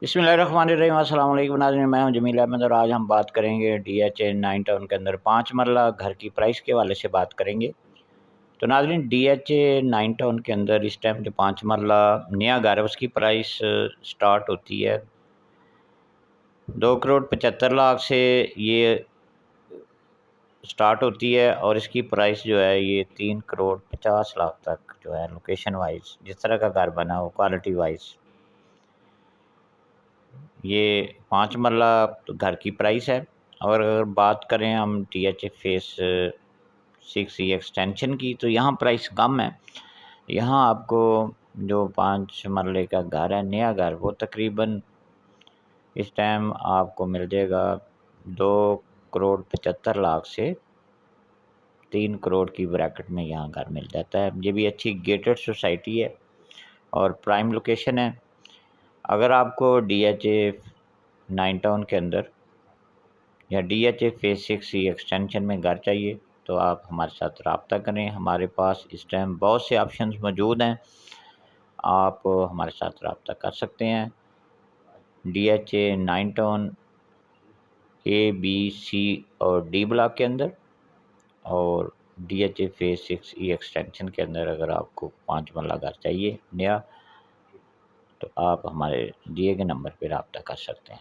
बिस्मिल्लाहिर्रहमानिर्रहीम। अस्सलाम वालेकुम नाज़रीन, मैं हूं जमील अहमद और आज हम बात करेंगे DHA 9 टाउन के अंदर 5 मरला घर की प्राइस के हवाले से बात करेंगे। तो नाज़रीन, DHA 9 टाउन के अंदर इस टाइम जो 5 मरला नया घर है उसकी प्राइस स्टार्ट होती है 2,75,00,000 से ये स्टार्ट होती है और इसकी प्राइस जो है ये 3,50,00,000 तक जो है लोकेशन वाइज जिस तरह का घर बना हो क्वालिटी वाइज ये 5 मरला घर की प्राइस है। और अगर बात करें हम DHA फेस 6 एक्सटेंशन की तो यहाँ प्राइस कम है। यहाँ आपको जो 5 मरले का घर है नया घर वो तकरीबन इस टाइम आपको मिल जाएगा 2,75,00,000 से 3 करोड़ की ब्रैकेट में यहाँ घर मिल जाता है। ये भी अच्छी गेटेड सोसाइटी है और प्राइम लोकेशन है। अगर आपको DHA 9 टाउन के अंदर या DHA फेस 6 एक्सटेंशन में घर चाहिए तो आप हमारे साथ रब्ता करें। हमारे पास इस टाइम बहुत से ऑप्शंस मौजूद हैं, आप हमारे साथ रब्ता कर सकते हैं। DHA 9 town A, B, C और D ब्लॉक के अंदर और DHA फेस 6 एक्सटेंशन के अंदर अगर आपको 5 मरला घर चाहिए नया तो आप हमारे दिए गए नंबर पर रब्ता कर सकते हैं।